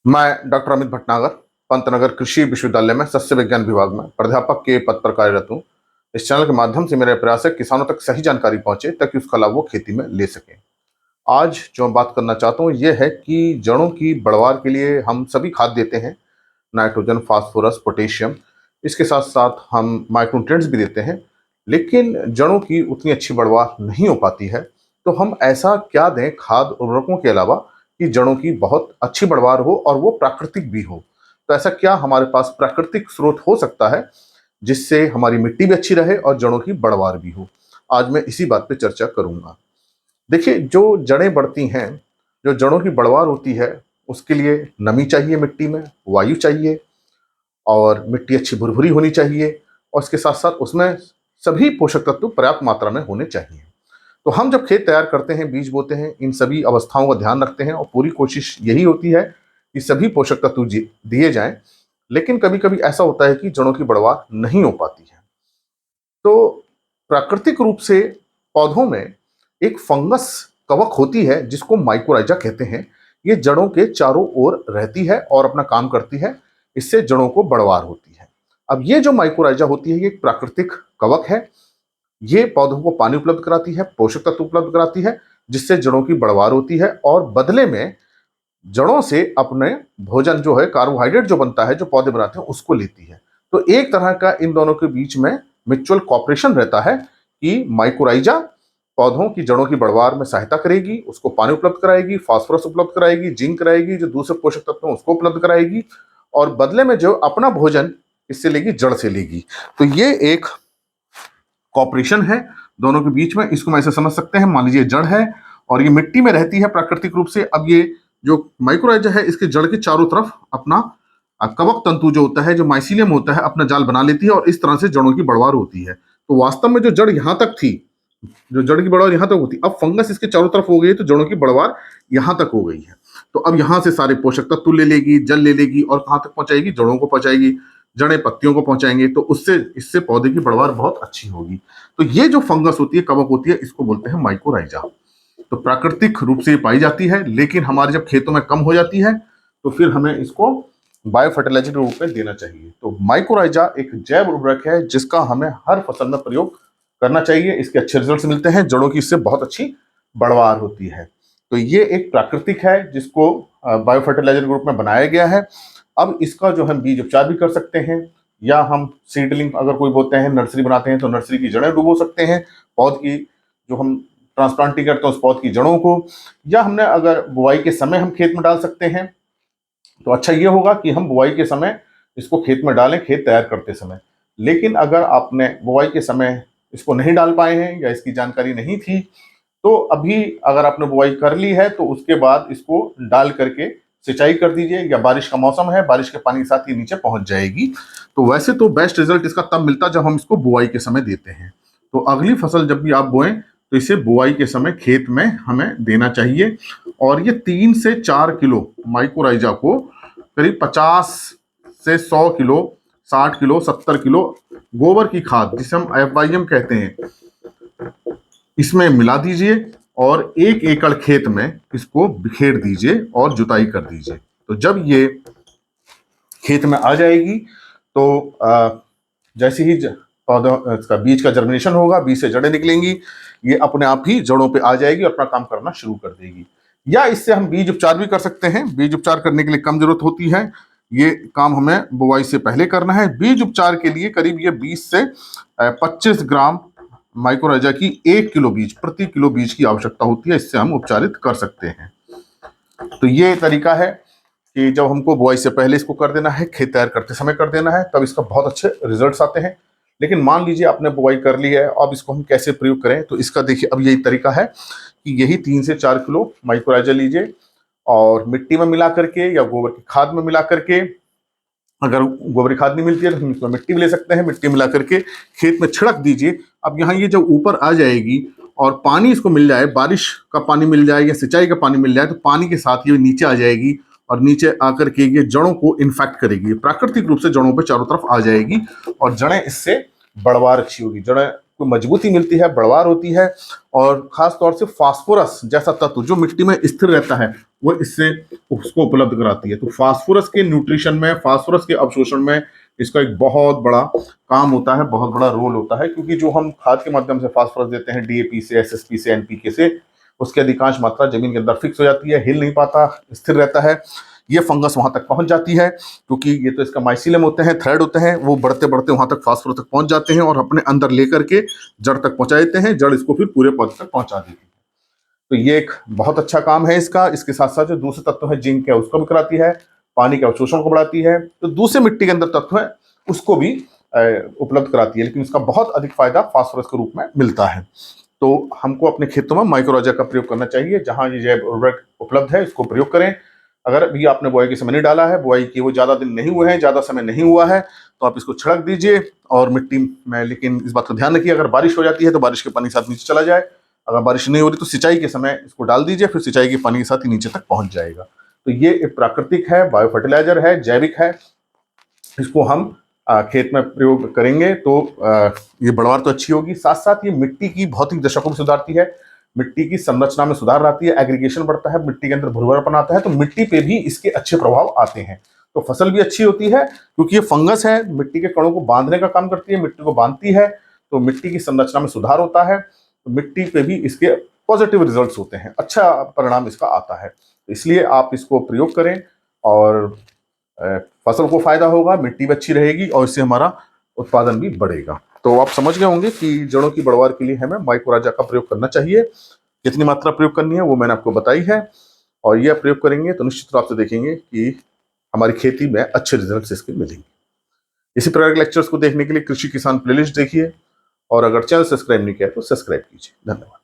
मैं डॉक्टर अमित भटनागर पंतनगर कृषि विश्वविद्यालय में सस्य विज्ञान विभाग में प्राध्यापक के पद पर कार्यरत हूँ। इस चैनल के माध्यम से मेरा प्रयास है किसानों तक सही जानकारी पहुंचे ताकि उसका लाभ वो खेती में ले सकें। आज जो मैं बात करना चाहता हूँ ये है कि जड़ों की बढ़वार के लिए हम सभी खाद देते हैं, नाइट्रोजन, फास्फोरस, पोटेशियम। इसके साथ साथ हम माइक्रोन्यूट्रिएंट्स भी देते हैं, लेकिन जड़ों की उतनी अच्छी बढ़वार नहीं हो पाती है। तो हम ऐसा क्या दें खाद उर्वरकों के अलावा कि जड़ों की बहुत अच्छी बढ़वार हो और वो प्राकृतिक भी हो। तो ऐसा क्या हमारे पास प्राकृतिक स्रोत हो सकता है जिससे हमारी मिट्टी भी अच्छी रहे और जड़ों की बढ़वार भी हो? आज मैं इसी बात पे चर्चा करूंगा। देखिए, जो जड़ें बढ़ती हैं, जो जड़ों की बढ़वार होती है, उसके लिए नमी चाहिए मिट्टी में, वायु चाहिए और मिट्टी अच्छी भुरभुरी होनी चाहिए और इसके साथ साथ उसमें सभी पोषक तत्व पर्याप्त मात्रा में होने चाहिए। तो हम जब खेत तैयार करते हैं, बीज बोते हैं, इन सभी अवस्थाओं का ध्यान रखते हैं और पूरी कोशिश यही होती है कि सभी पोषक तत्व दिए जाएं। लेकिन कभी कभी ऐसा होता है कि जड़ों की बढ़वार नहीं हो पाती है। तो प्राकृतिक रूप से पौधों में एक फंगस कवक होती है जिसको माइकोराइजा कहते हैं। ये जड़ों के चारों ओर रहती है और अपना काम करती है। इससे जड़ों को बढ़वार होती है। अब ये जो माइकोराइजा होती है ये एक प्राकृतिक कवक है। ये पौधों को पानी उपलब्ध कराती है, पोषक तत्व उपलब्ध कराती है, जिससे जड़ों की बढ़वार होती है और बदले में जड़ों से अपने भोजन जो है, कार्बोहाइड्रेट जो बनता है, जो पौधे बनाते हैं, उसको लेती है। तो एक तरह का इन दोनों के बीच में म्यूचुअल कॉपरेशन रहता है कि माइकोराइजा पौधों की जड़ों की बढ़वार में सहायता करेगी, उसको पानी उपलब्ध कराएगी, फास्फोरस उपलब्ध कराएगी, जिंक कराएगी, जो दूसरे पोषक तत्व हैं उसको उपलब्ध कराएगी और बदले में जो अपना भोजन इससे लेगी, जड़ से लेगी। तो ये एक कॉपरेशन है दोनों के बीच में। इसको हम ऐसे समझ सकते हैं, मान लीजिए जड़ है और ये मिट्टी में रहती है प्राकृतिक रूप से। अब ये जो माइक्रोराइजा है इसके जड़ के चारों तरफ अपना कवक तंतु जो होता है, जो माइसीलियम होता है, अपना जाल बना लेती है और इस तरह से जड़ों की बढ़वार होती है। तो वास्तव में जो जड़ यहां तक थी, जो जड़ की बढ़वार यहां तक होती, अब फंगस इसके चारों तरफ हो गई तो जड़ों की बढ़वार यहां तक हो गई है। तो अब यहां से सारे पोषक तत्व ले लेगी, जल ले लेगी और कहां तक पहुंचाएगी? जड़ों को पहुंचाएगी। जड़ें पत्तियों को पहुंचाएंगे तो उससे इससे पौधे की बढ़वार बहुत अच्छी होगी। तो ये जो फंगस होती है, कवक होती है, इसको बोलते हैं माइकोराइजा। तो प्राकृतिक रूप से ये पाई जाती है, लेकिन हमारे जब खेतों में कम हो जाती है तो फिर हमें इसको बायो फर्टिलाइजर के रूप में देना चाहिए। तो माइकोराइजा एक जैव उर्वरक है जिसका हमें हर फसल में प्रयोग करना चाहिए। इसके अच्छे रिजल्ट्स मिलते हैं, जड़ों की इससे बहुत अच्छी बढ़वार होती है। तो ये एक प्राकृतिक है जिसको बायो फर्टिलाइजर के रूप में बनाया गया है। अब इसका जो हम बीज उपचार भी कर सकते हैं, या हम सीडलिंग अगर कोई बोते हैं, नर्सरी बनाते हैं तो नर्सरी की जड़ें डुबो सकते हैं, पौध की जो हम ट्रांसप्लांटिंग करते हैं उस पौध की जड़ों को, या हमने अगर बुआई के समय हम खेत में डाल सकते हैं। तो अच्छा ये होगा कि हम बुआई के समय इसको खेत में डालें, खेत तैयार करते समय। लेकिन अगर आपने बुआई के समय इसको नहीं डाल पाए हैं या इसकी जानकारी नहीं थी, तो अभी अगर आपने बुआई कर ली है तो उसके बाद इसको डाल करके सिंचाई कर दीजिए, या बारिश का मौसम है, बारिश के पानी के साथ ये नीचे पहुंच जाएगी। तो वैसे तो बेस्ट रिजल्ट इसका तब मिलता जब हम इसको बुआई के समय देते हैं। तो अगली फसल जब भी आप बोएं तो इसे बुआई के समय खेत में हमें देना चाहिए। और ये 3 से 4 किलो माइकोराइजा को करीब 50 से 100 किलो, 60 किलो, 70 किलो गोबर की खाद, जिसे हम FYM कहते हैं, इसमें मिला दीजिए और 1 एकड़ खेत में इसको बिखेर दीजिए और जुताई कर दीजिए। तो जब ये खेत में आ जाएगी तो जैसे ही पौधा इसका बीज का जर्मिनेशन होगा, बीज से जड़ें निकलेंगी, ये अपने आप ही जड़ों पे आ जाएगी और अपना काम करना शुरू कर देगी। या इससे हम बीज उपचार भी कर सकते हैं। बीज उपचार करने के लिए कम जरूरत होती है, ये काम हमें बुआई से पहले करना है। बीज उपचार के लिए करीब ये 20 से 25 ग्राम माइक्रोराइजा की 1 किलो बीज, प्रति किलो बीज की आवश्यकता होती है। इससे हम उपचारित कर सकते हैं। तो ये तरीका है कि जब हमको बुआई से पहले इसको कर देना है, खेत तैयार करते समय कर देना है, तब इसका बहुत अच्छे रिजल्ट्स आते हैं। लेकिन मान लीजिए आपने बुआई कर ली है, अब इसको हम कैसे प्रयोग करें? तो इसका देखिए, अब यही तरीका है कि यही 3 से 4 किलो माइक्रोराइजा लीजिए और मिट्टी में मिला करके या गोबर की खाद में मिला करके, अगर गोबर खाद नहीं मिलती है तो हम इसमें मिट्टी भी ले सकते हैं, मिट्टी मिला करके खेत में छिड़क दीजिए। अब यहाँ ये जब ऊपर आ जाएगी और पानी इसको मिल जाए, बारिश का पानी मिल जाए या सिंचाई का पानी मिल जाए, तो पानी के साथ ये नीचे आ जाएगी और नीचे आकर के ये जड़ों को इन्फेक्ट करेगी। प्राकृतिक रूप से जड़ों पे चारों तरफ आ जाएगी और जड़ें इससे बढ़वार अच्छी होगी। जड़ें को मजबूती मिलती है, बढ़वार होती है, और खास तौर से फास्फोरस जैसा तत्व जो मिट्टी में स्थिर रहता है वो इससे उसको उपलब्ध कराती है। तो फास्फोरस के न्यूट्रिशन में, फास्फोरस के अवशोषण में इसका एक बहुत बड़ा काम होता है, बहुत बड़ा रोल होता है, क्योंकि जो हम खाद के माध्यम से फास्फोरस देते हैं, डीएपी से, एसएसपी से, एनपीके से, उसकी अधिकांश मात्रा जमीन के अंदर फिक्स हो जाती है, हिल नहीं पाता, स्थिर रहता है। ये फंगस वहां तक पहुंच जाती है, क्योंकि ये तो इसका माइसीलियम होते हैं, थ्रेड होते हैं, वो बढ़ते बढ़ते वहां तक फास्फोरस तक पहुंच जाते हैं और अपने अंदर लेकर के जड़ तक पहुंचा देते हैं, जड़ इसको फिर पूरे पौधे तक पहुंचा देती है। तो ये एक बहुत अच्छा काम है इसका। इसके साथ साथ जो दूसरे तत्व है जिंक है उसको भी कराती है, पानी के अवशोषण को बढ़ाती है, तो दूसरे मिट्टी के अंदर तत्व है उसको भी उपलब्ध कराती है, लेकिन इसका बहुत अधिक फायदा फास्फोरस के रूप में मिलता है। तो हमको अपने खेतों में माइक्रोराजा का प्रयोग करना चाहिए। जहां ये जैव उर्वरक उपलब्ध है इसको प्रयोग करें। अगर अभी आपने बुआई के समय नहीं डाला है, बुआई की वो ज़्यादा दिन नहीं हुए हैं, ज़्यादा समय नहीं हुआ है, तो आप इसको छिड़क दीजिए और मिट्टी में, लेकिन इस बात का ध्यान रखिए अगर बारिश हो जाती है तो बारिश के पानी के साथ नीचे चला जाए। अगर बारिश नहीं हो रही तो सिंचाई के समय इसको डाल दीजिए, फिर सिंचाई के पानी के साथ ही नीचे तक पहुंच जाएगा। तो ये एक प्राकृतिक है, बायो फर्टिलाइजर है, जैविक है। इसको हम खेत में प्रयोग करेंगे तो ये बढ़वार तो अच्छी होगी, साथ साथ ये मिट्टी की भौतिक दशा को भी सुधारती है, मिट्टी की संरचना में सुधार लाती है, एग्रीगेशन बढ़ता है, मिट्टी के अंदर भुरभुरापन आता है, तो मिट्टी पे भी इसके अच्छे प्रभाव आते हैं। तो फसल भी अच्छी होती है, क्योंकि ये फंगस है, मिट्टी के कणों को बांधने का काम करती है, मिट्टी को बांधती है, तो मिट्टी की संरचना में सुधार होता है, तो मिट्टी पे भी इसके पॉजिटिव रिजल्ट्स होते हैं, अच्छा परिणाम इसका आता है। इसलिए आप इसको प्रयोग करें और फसल को फायदा होगा, मिट्टी भी अच्छी रहेगी और इससे हमारा उत्पादन भी बढ़ेगा। तो आप समझ गए होंगे कि जड़ों की बढ़वार के लिए हमें माइक्रोराजा का प्रयोग करना चाहिए। कितनी मात्रा प्रयोग करनी है वो मैंने आपको बताई है, और ये आप प्रयोग करेंगे तो निश्चित रूप से देखेंगे कि हमारी खेती में अच्छे रिजल्ट्स इसके मिलेंगे। इसी प्रकार के लेक्चर्स को देखने के लिए कृषि किसान प्लेलिस्ट देखिए, और अगर चैनल सब्सक्राइब नहीं किया तो सब्सक्राइब कीजिए। धन्यवाद।